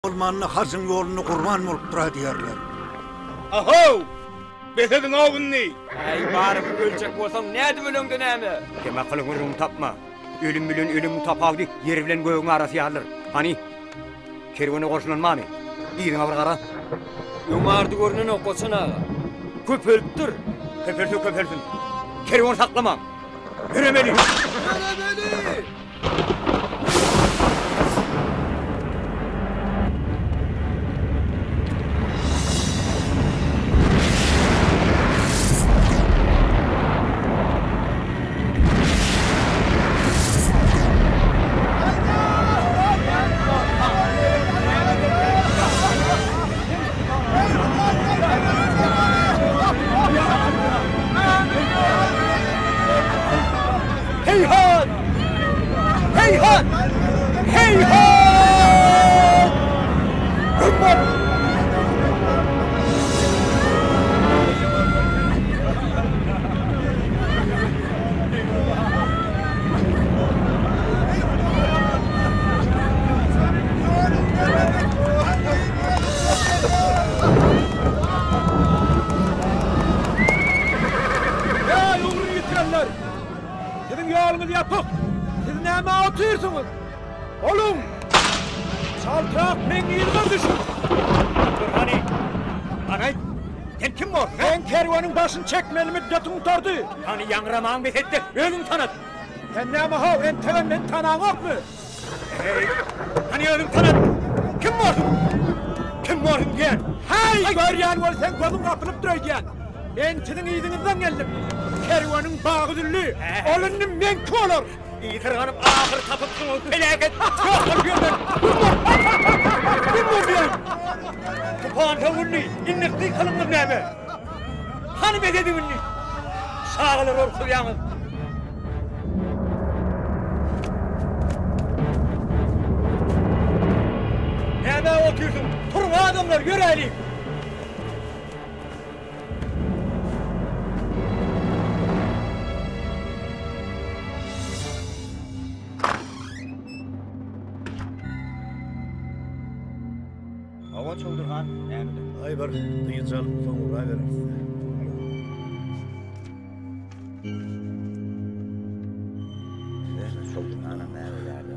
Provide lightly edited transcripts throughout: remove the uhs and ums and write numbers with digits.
Olmanına hazın yolunu kurban olup dura diyerler. Aho! Besedin ağınni! Ay barıp ölecek bolsaň näde bölüňden ämi? Kema kılığırını tapma. Ölüm bilen ölümü tapawdy, yer bilen göğüň arasy alır. Hani? Kerwene goşulanmamy. Ýerine bir gara. Öňardy görünen okçun ağa. Köpelipdir. Köpelsin. Kerwene saklama. Yüremeli. Heyhat! Heyhat! Heyhat! Hümmet! Ya yolunu yitirenler! Sizin yolunuzu yapıp, siz näme otursunuz? Olun! Çaltrak men ýerine düşün! Hani? Anay! Sen kim bol? Ben kervanın başını çekmeli müddetin utardı. Hani ýangramaň besetdi. Özüň tanıt. Sen näme hav, en teven men tanaň okmy? Hey! Hani özüň tanıt. Kim bol? Kim bol diýen? Hey! Görýän bolsaň gözüň kapylyp durýan. Ben sizin ýygyňyzdan geldim. Kervanın bağı dülli. Olunny men kim olur? Ýytyrganyp ahyr tapypsyň felaket. Kim bu diýen? Tupan tawully, innekli kılıňyz näme? Hani bedediňni? Sağlar orqurýanyz. Näme otursun? Turun adamlar, ýöreýlik. Awa çoldurhan, näme? Ay bir dıyıcal soňra berersiz. Çoldurhanam näme ýaly?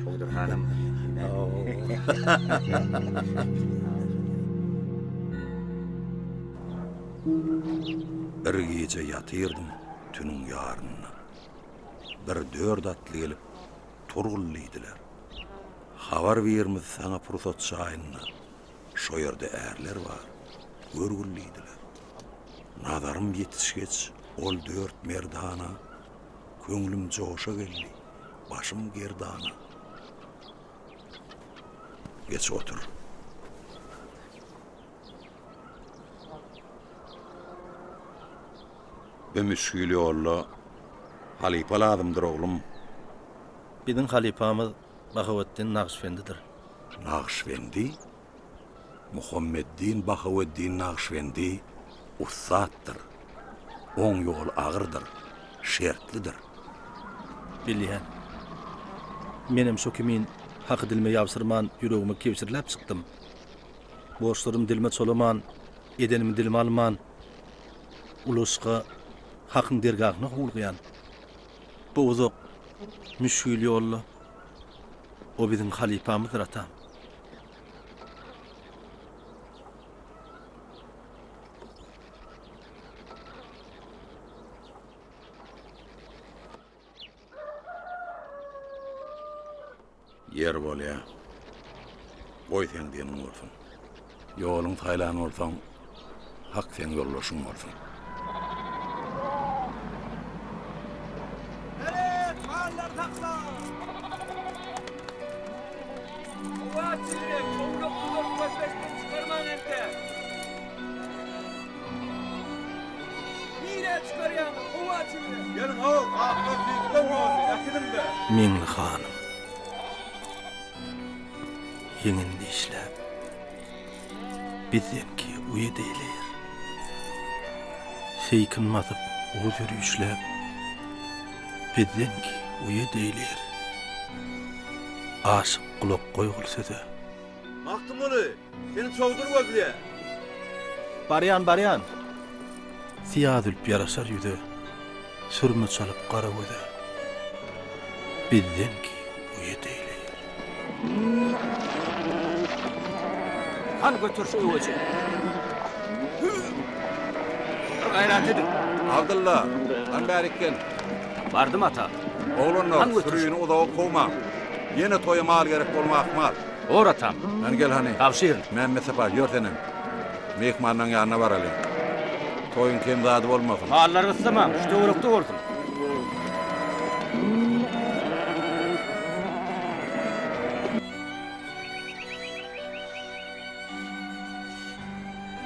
Çoldurhanam. Bir gece yatyrdım tünüň ýaryna. Bir dört atly gelip turgullydylar. Habar bermiz sana pursat çaýyna. Şo ýerde ärler bar, görgüllidiler. Nazarym ýetişgeç, ol dört merdana, köňlüm joşa geldi, başym gerdana. Geç otur. Bemüşgili olla, halipa lazımdır oğlum. Bizim halipamız Bahaweddin Naqşbendidir. Naqşbendi? Muhammeddin Bahaweddin Naqşbendi ustattır. Oň ýol agyrdyr, şertlidir. Bilýän. Menem şo kimin haky dilme ýabsyrman ýüregimi kewsirläp çykdym. Boşlarym dilme çolaman, edenimi dilme alman. Ulusga hakyň dergahyna gulgyan. Bu uzak müşkil ýolla. O bizim halipamyzdyr atam. Yer bolýa. Goý sen diýenim bolsun. Ýoluň taýlan bolsaň, hak sen ýollaşyň bolsun. Evet, mallar taksa. Uwa çylek, oňluk dur köpekden çykarman ente. Nire çykarýan, uwa çylek. Gelin hav, ahmet bir yakınımda. Mingli hanım. Ýeňinde işläp, bizdenki uýa diýiler. Seykin matyp, oz ýürüşläp, bizdenki uýa diýiler. Aşyk gulak goýgul söze, Maktumuly, seni çoğdur gözlüye. Baryan. Siyah dülp yaraşar yüde. Sürmü çalıp qara göze. Bizden ki uye deýleýär. Han götür şu öweci. Gayrat edin. Abdullah, han bärikken. Bardım ata. Oğlanlar Han götür. sürüyünü odağa kovma. Yine toya mal gerek bolmak mal. Or atam. Lan gel hani. Tavşirin. Men mesapa ýörtenem. Mehmannyň ýanyna baraly. Toyun kim zady bolmasyn. Hallar ıslamam. Şu doğrulukta olsun.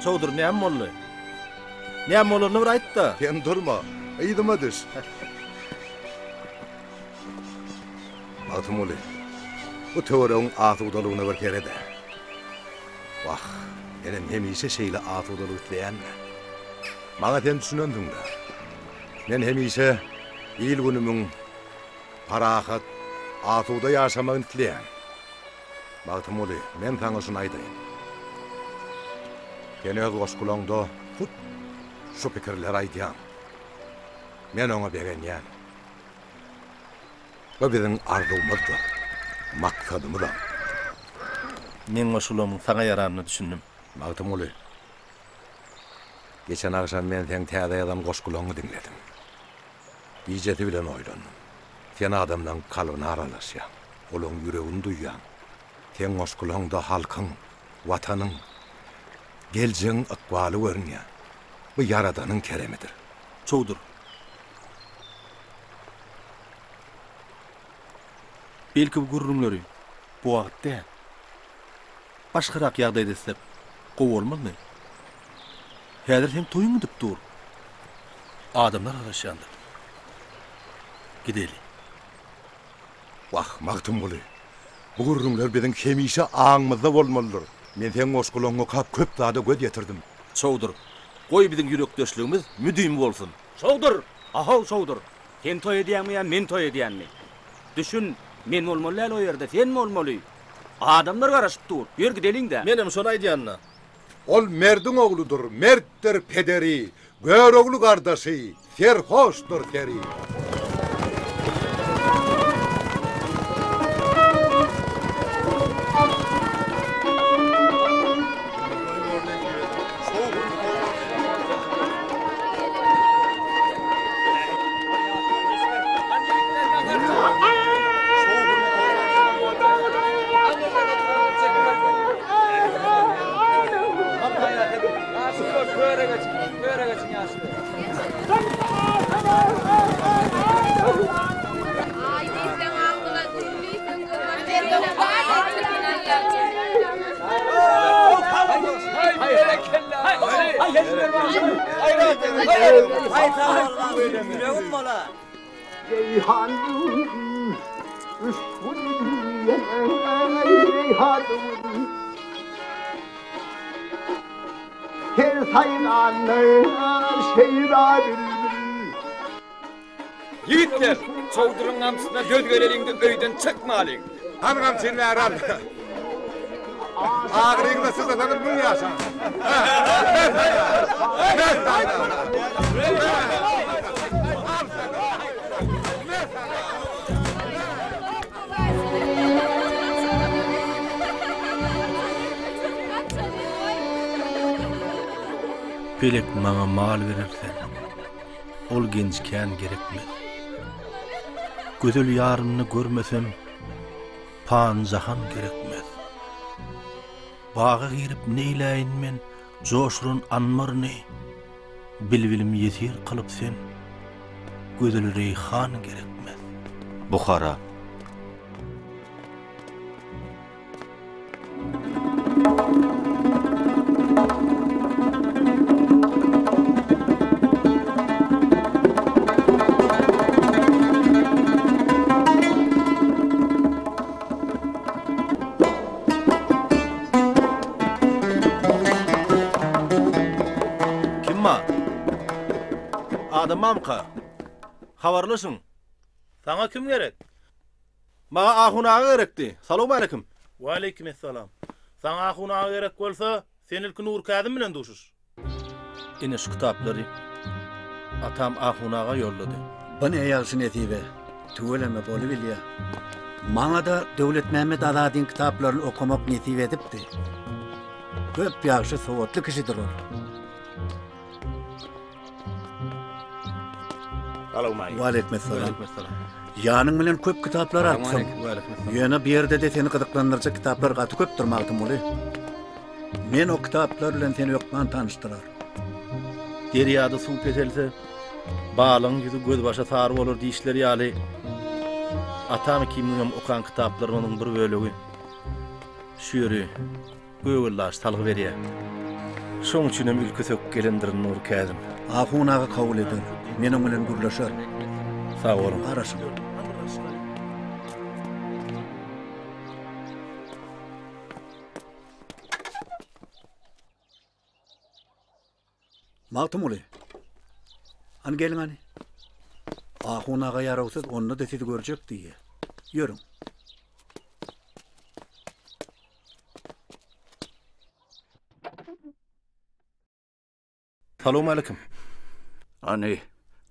Çowdur näme boldy? Näme bolanyny bir aýt da. Sen durma, ýydyma düş. Matumuli, bu töwerüň atydalygyna bir kerede. Wah, enem hemişe şeýle atydalyk diýänme. Maňa sen düşünendin da. Men hemişe ýyl günümüň parahat, atyda ýaşamagyny dileýän. Matumuli, men taňa şunu aýdaýyn. Genel goşgulaňda hut şu pikirler aýdýan. Men oňa berenýän. Bu biziň arzumyzdyr, maksadymyz. Men oşulamyň saňa ýaranyny düşündüm. Magtymly. Geçen akşam men sen täze adam goşgulaňy dinledim. Biýjeti bilen oýlandym. Sen adamdan kalbyny aralaşýan, olaň ýüregini duýýan. Sen goşgulaňda halkyň, watanyň, geljeň ykbaly görnýär. Bu yaradanyň keremidir. Çowdur. Belki bu gurrunlary bu wagtda başgarak ýagdaýda isläp gowulmaly. Häzir hem toýuň edip dur. Adamlar araşýandyr. Gideli. Wah, Magtymly. Bu gurrunlar biziň hemişe aňymyzda bolmalydyr. Men sen goşgulaňa kap köp zady göz ýetirdim. Çowdur. Goý biziň ýürekdeşligimiz müdüm bolsun. Şowdur. Aha şowdur. Sen toy edýänmi ýa men toy edýänmi? Düşün, men bolmaly o ýerde, sen bolmaly. Adamlar garaşyp dur. Ýör gideliň-de. Menem şonu aýdýanna. Ol merdiň ogludur, mertdir pederi, gör oglu gardaşy, serhoşdur teri. Ceyhanım, üstün Ceyhanım, her sayılanlar şeyda bülbül. Yiğitler, Çowdur'un amsına göz göreliğinde öyden çıkmalıyın. Hanım seni arar. Ağrıyla siz adamın bunu yaşan. Pelek maňa mal berersen, ol gençken gerekmez. Gözel ýarymny görmesem, panjahan gerekmez. Bağa girip neýläýin men, joşrun anmarny, bilbilim ýetir kalıp sen, gözel reyhan gerekmez. Bukhara. Adamamka, habarlısın. Sana kim gerek? Mağa ahunağa gerekti. Salamu aleyküm. Ve aleykümselam. Sana hunağa gerek bolsa, sen ilkin urkadım bilen duşuş. Ine şu kitaplary atam ahunaga yolladı. Bana ýagşy netibe, tüweleme bolup bilýär. Maňa da Döwlet Mehmet Azadyň kitaplaryny okumak netibe edipdi. Köp ýagşy sowatly kişidir o. Alamay. Wa aleykumselam. Ýanyň bilen köp kitaplar atsyň. Ýöne bir ýerde de seni gyzyklandyrjak kitaplar gaty köp durmakdym boly. Men o kitaplar bilen seni ýokman tanışdyrar. Derýada suw petelse, balyň ýüzi göz başa sary bolar diýişler ýaly. Atam kimem okan kitaplarynyň bir bölegi. Şüýri, göwüllaş talyg berýär. Şoň üçin hem ülke sök gelendirin nur kädim. Ahunaga kabul eder. Menem bilen gürleşer. Sağ olun. Araşyn. Maltumuli. An gelin hani. Ahunaga yarawsız onu da sizi görecek diye. Yürün. Salam aleyküm. Ani,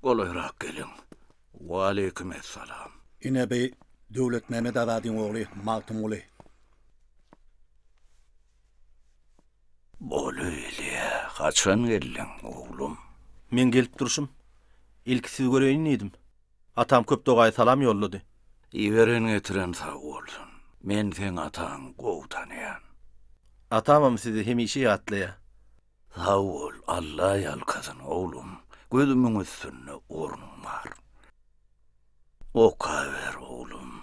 golayrak gelin. Wa aleykümselam. Ine bey Döwlet Mehmet Azadyň ogly Maltumuli. Bolýly, kaçan gelin oğlum? Men gelip duruşum. İlk sizi göreýin edim. Atam köp dogaý salam yollady. İveren getiren sağ olsun. Men sen atan gow tanıyan. Atamam sizi hemişe ýatlaýar. Sağ ol, Allah yalkasın oğlum. Gözümün üstünde ornum var. Oka ver oğlum.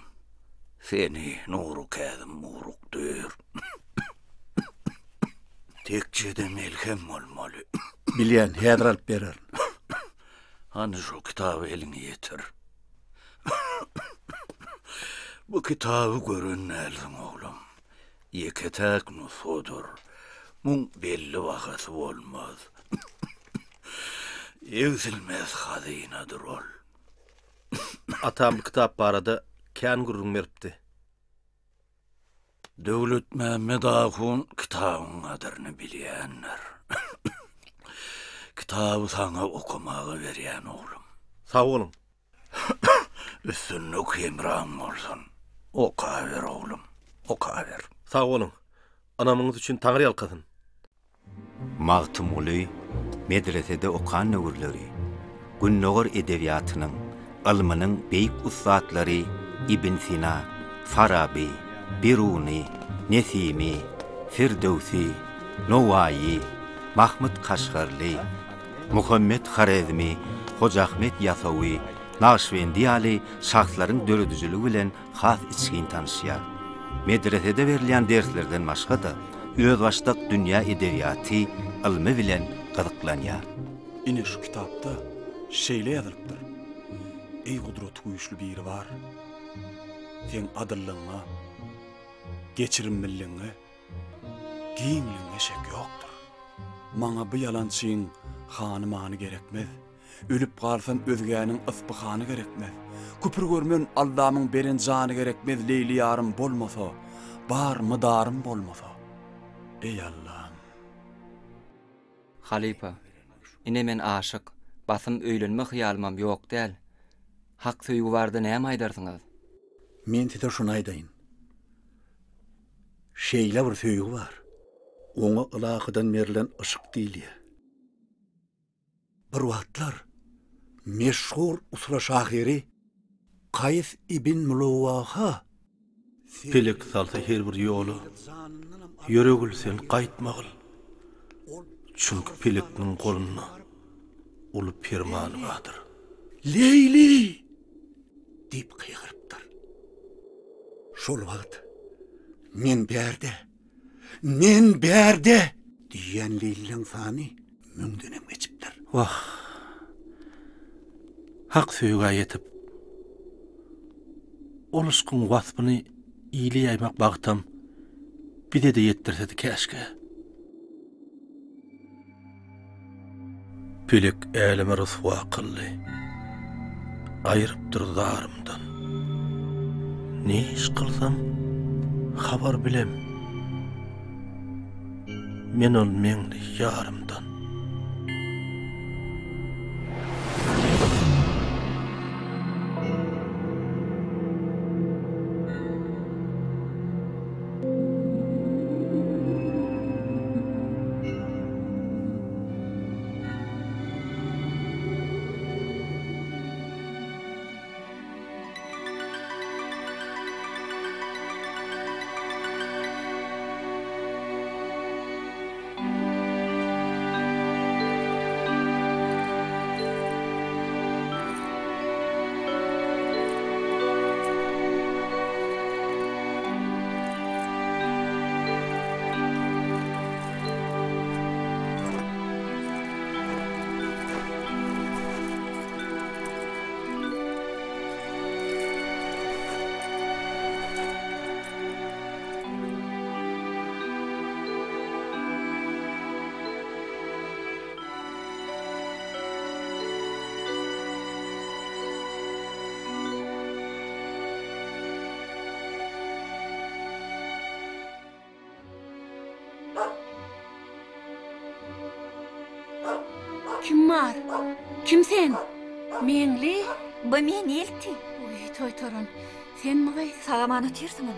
Seni nuru kädim muruk dür. Tekçede melhem olmalı. Bilýän, häzir alyp berer. Hani şu kitabı eline getir. Bu kitabı görün elsin oğlum. Yeketek nusudur. Mun belli vakası olmaz. Evsilmez hazinadır ol. Atam kitap barada kän gurrun beripdi. Döwlet Mehmet Ahun kitabın adını bilýänler. Kitabı sana okumagy berýän oğlum. Sağ olun. Üstünde kemran bolsun. Oka ver oğlum. Oka ver. Sağ olun. Anamyňyz üçin taňry ýalkasyn. Magtumuly medresede okan nöwürleri, günnöwer edebiýatynyň, ilminiň beýik ustatlary Ibn Sina, Farabi, Biruni, Nesimi, Firdevsi, Nowayi, Mahmud Kaşgarly, Muhammed Harezmi, Hoca Ahmet Yasawi, Naşvendi ýaly şahslaryň döredijiligi bilen has içgin tanışýar. Medresede berilýän derslerden başga da öz başdak dünýä edebiýaty, ilmi bilen gyzyklanýar. Ine şu kitapda şeýle ýazylypdyr. Ey gudrat güýçli biri var. Sen adyllygyňa, geçirimliligiňe, giňligiňe şek ýokdur. Maňa bu ýalançyň hanymany gerekmez. Ölüp galsam özgäniň ysbyhany gerekmez. Küpür görmen Allah'ymyň beren jany gerekmez. Leyli ýarym bolmasa, bar mydarym bolmasa. Ey Allah'ım. Halipa, ine men aşyk, basym öýlenme hyýalymam ýok däl. Hak söýgü barda näme aýdarsyňyz? Men size şunu aýdaýyn. Şeýle bir söýgü bar. Oňa ilahydan berilen ışık diýilýär. Bir wagtlar meşhur usra şahyry Qays ibn Mulawwaha Pelek salsa her bir ýolu ýöregül sen gaýtmagyl. Çünki pelekniň golunda uly permany bardyr. Leyli dip kıyırıptır. Şol wagt men berde diýen Leyliň sany müňdenem geçipdir. Wah. Hak söýgä ýetip oluşkun wasbyny iyili ýaymak bagtam bide de ýetdirsedi käşke. Pelek älime ryswa kıldy. Aýrypdyr zarymdan. Ne iş kılsam habar bilem. men ol meňli ýarymdan. Kim var? Kim sen? Meňli? Bu men elti. Oy, toytoran. Sen mi? Sagamany tyrsyň mı?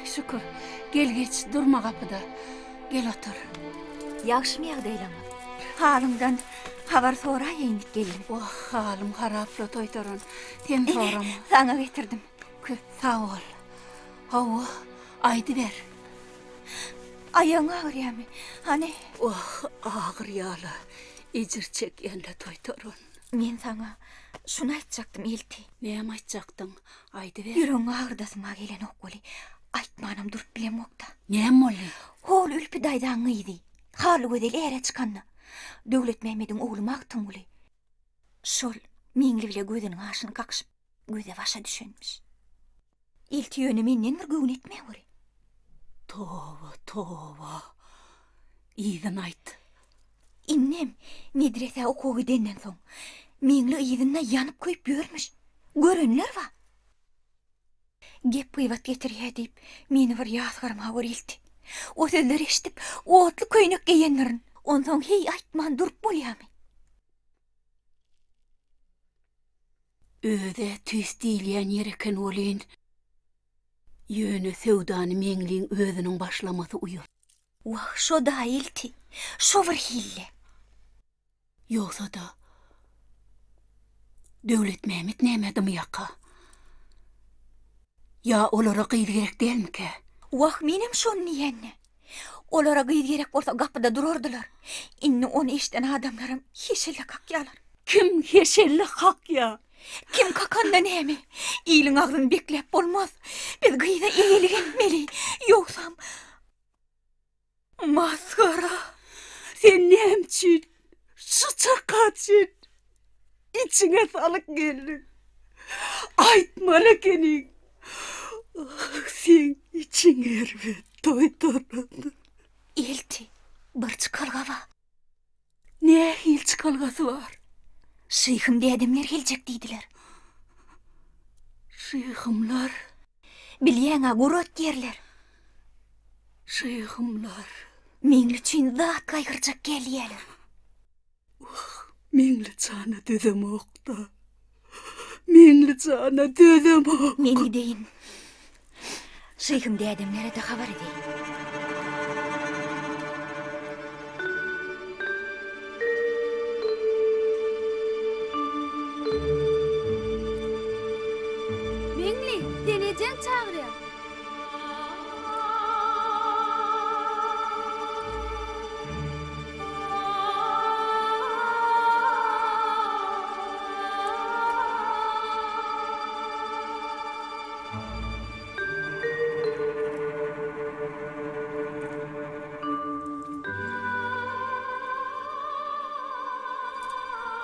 Şükür. Gel geç, durma kapıda. Gel otur. Ýagşymy ýagdaýlaň. Halyňdan habar soraýyn geldim. Oh, halym haraply toytoran. Sen sorama. Sana getirdim. Sağ ol. Hawa, aýdy ber. Aýaň agyrýarmy? Hani? Oh, agyrýaly. İcir çekýänle toytoran. Men sana şunu aýtjaktym elti. Näme aýtjakdyň? Aýdy ber. Ýüregiň agyrdasyma gelen okgoly. Aýtmanam durup bilem okda. Näme boldy? Hol ülpi daýdan gyýdy. Haly gödeli ere çykanna. Döwlet Mehmediň ogly Maktumguly. Şol meňli bile gözüniň aşyny kakşyp göze başa düşenmiş. Elti ýöne menden bir göwn etmeýär. Towa. Ýygyny aýt. İnnem medrese okuw gidenden soň meňli ýygyna ýanyp köýüp ýörmüş. Görenler wa. Gep pyvat getirýär diýip meni bir ýazgarma göreldi. O sözleri eşitip otly köýnek giýenlerin ondan hey aýtman durup bolýarmy? Öde tüýs diýilýän ýereken bolýan. Ýöne sewdany meňliň özüniň başlamasy uýur. Wah, şo da elti. Şo bir hille. Ýoksa da Döwlet Mehmet nämedim ýaka? Ya olara gyýdy gerek dälmike? Wah, menim şonu diýenne. Olara gyýdy gerek bolsa gapyda durardylar. Inni onu eşiten adamlarym heşelle kakýalar. Kim heşelle kakýa? Kim kakanda näme? Ýylyň agryny beklep bolmaz. Biz gyýda eýelik etmeli. Ýoksam maskara. Sen näme şu çakaçyn içine salyp geldin. Aýtmaly keniň. Sen içiň erbet toytorandy. Elti, bir çykalga bar. Ne hil çykalgasy bar? Şyhym diýdimler geljek diýdiler. Şyhymlar? Bilýäňa gurot derler. Şyhymlar. Meňli üçin zat gaýgyrjak gelýärler. Meňli jana dödem okda. Meňli jana dödem ok. Meni deyin. Şyhym diýdimlere de habar edeýin. Meňli, denejen çagyrýar.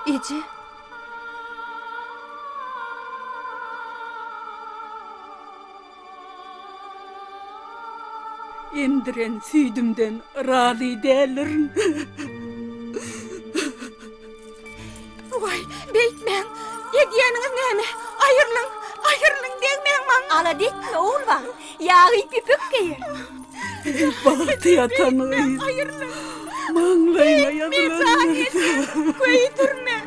Ece. Emdiren süýdümden razy dälirin. Vay, beýtmeň. Edýäniňiz näme? Aýyrlyň degmeň maňa. Ala detme oğul bak. Ýagy pipek geýer. Bahtı yatanı. Mağlayma yazılanı. Koydurma.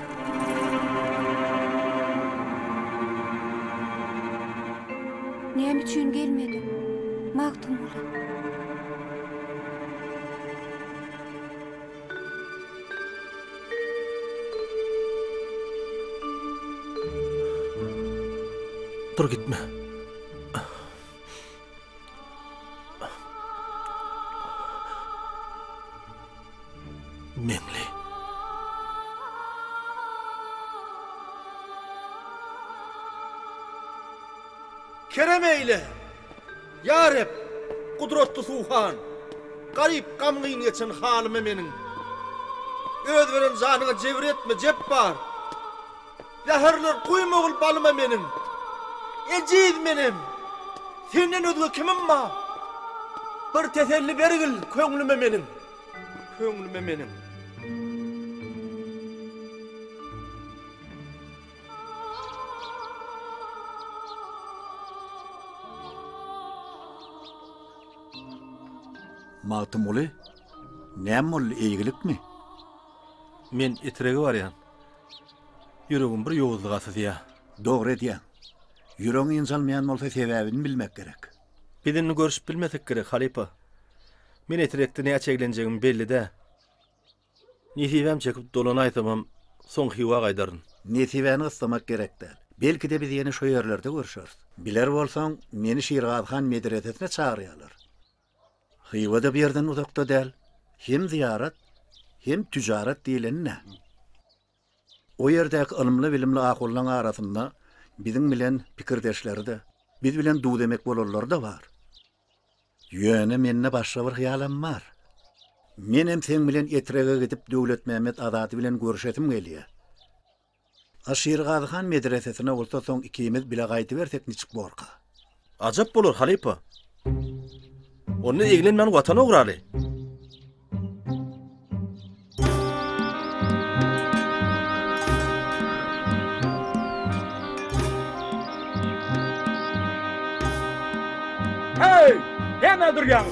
Näme üçin gelmedi? Magtym bolan. Dur gitme. Meňli. Kerem eyle. Ya Rab, kudretli Suhan. Garip gamgyn geçen halymy meniň. Öz veren janyňa jebir etme, Jebbar. Zäherler guýmagul balyma meniň. Ejiz menim. Senden özgä kimim ma? Bir teselli bergil köňlüme meniň. Köňlüme meniň. Magtym boly? Näme bol eýgilikmi? Men etiregi barýan. Yüregim bir ýowuzlyk asy. Dogry edýän. Yüregiň ýansalmaýan bolsa sebäbini bilmek gerek. Birini görüşüp bilmesek gerek Halipa. Men etirekde näçe eglenjegim belli-de. Nesibem çekip dolan aýtamam, soň hiwa gaýdaryn. Nesibäni ıslamak gerek däl. Belki de biz ýene şo ýerlerde görüşeriz. Biler bolsaň, meni Şirgathan medresetine çagyrýarlar. Hiwa da bir ýerden uzakda däl. Hem ziyaret, hem tüjaret diýilen ne? O ýerdäki ilmli bilimli akullan arasynda bizim bilen pikirdeşleri de, biz bilen du demek bolarlar da var. Ýöne menne başga bir hyýalam bar. Men hem sen bilen etirege gidip Döwlet Mehmet Azady bilen görüşetim gelýär. Şirgathan medresetine bolsa soň ikimiz bile gaýty bersek niçik borka. Ajap bolar Halipa. Onu eglenmän watan ograly. Hey! Näme durýan?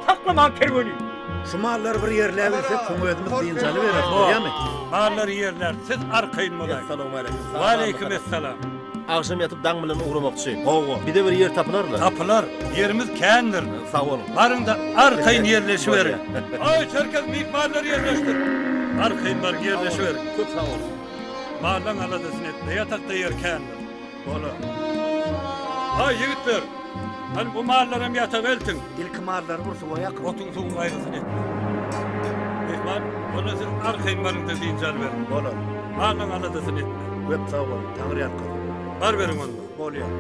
Taklaman kerweni. Şu mallar bir ýerläp birsek soň özümiz diýinçaly berer, bolýarmy? Mallar ýerler, siz arkaýyn bolay. Assalamu alaykum. Wa alaykum assalam. Agşam ýatyp daň bilen ugramakçy. Bir de bir ýer tapylarlar. Tapylar, ýerimiz kändir. Sag bolun. Barynda arkaýyn ýerleşiberin. Oy, çerkez mihmanlar ýerleşdir. Arkaýyn bar ýerleşiberin. Köp sag bolun. Mallan aladysyn etme, ýatakda ýer kändir. Bola. Ay ýigitler. Hani bu mallar hem yatak eltin. İlk mallar bursa goyak. Otun soğun gayrısın et. Mehman, onu siz arkaýyn barın dediğin cal verin. Bola. Mallan aladysyn etme. Köp sag bolun. Taňry ýatky. Bar verin onu. Bolýar.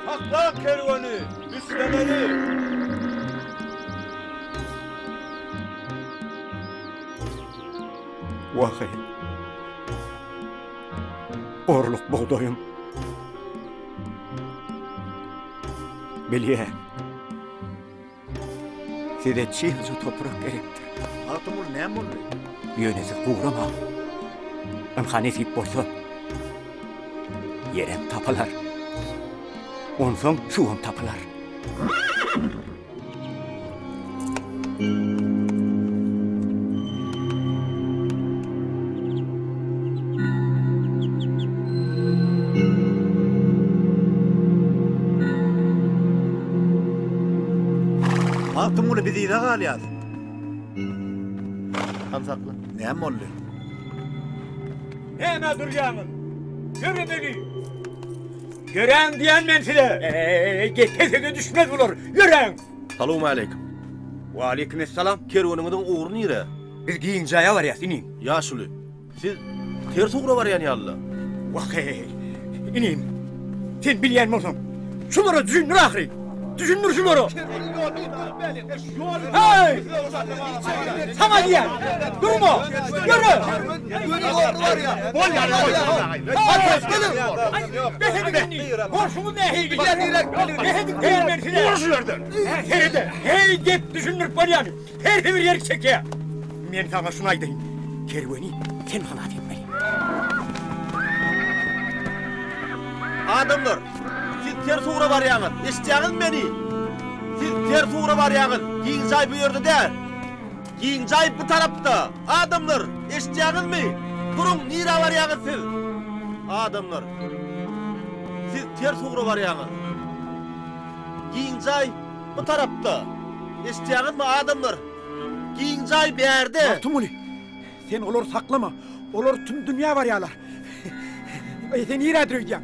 Hakla kerwani, üstlemeli. Wahy. Orluk buğdayım. Bilýän. Size çiğnce toprak gerektir. Altımul näme boldy? Ýönesi guğrama. Amha nesip bolsa yerem tapylar. Onsoň suwam tapylar. Altımul bizi de galýar. Hamsaklı. Näme boldy? Näme durýanyň? Göre beni. Gören diýen men size. Getesege düşmez bular. Gören. Assalamu alaykum. Wa alaykum assalam. Kerweniňiň ugruny ýere. Biz giň jaýa barýas inin. Ýaşuly. Siz ters ugra barýan ýaly. Wahy. Inim. Sen bilýän bolsaň, şulara düşünür ahry. Düşünür şulara. Hey! Sana diýen. Durma. Yürü. Bol ya. Boşumu nähil gider. Nähil gelmer sile. Boşlardan. Hey dep düşünür barýan. Her bir yer çekýär. Men sana şunu aýdyň. Kerweni Sen bana demeli. Adamlar, siz ters uğra barýaňyz. Eşitýäňiz meni? Siz ters uğra barýaňyz. Giň jaý bu ýerde däl. Giň jaý bu tarapda. Adamlar, eşitýäňizmi? Durun, nira barýaňyz siz? Adamlar, siz ters uğra barýaňyz. Giň jaý bu tarapda. Eşitýäňizmi adamlar? Giň jaý bu ýerde. Tumuli, sen olar saklama. Olar tüm dünya barýarlar. Sen nira dürýän?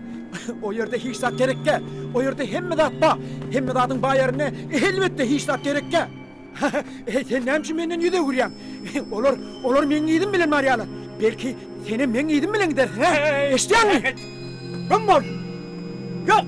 O yerde hiç zat gerekke. O yerde hemme zat ba. Hemme zatın ba yerine elbette hiç zat gerekke. Sen nämçe menden ýüze gürýän? Olar men ýydım bilen barýarlar. Belki seni men ýydım bilen gider. Eşitýänmi? Göm bol. Yok.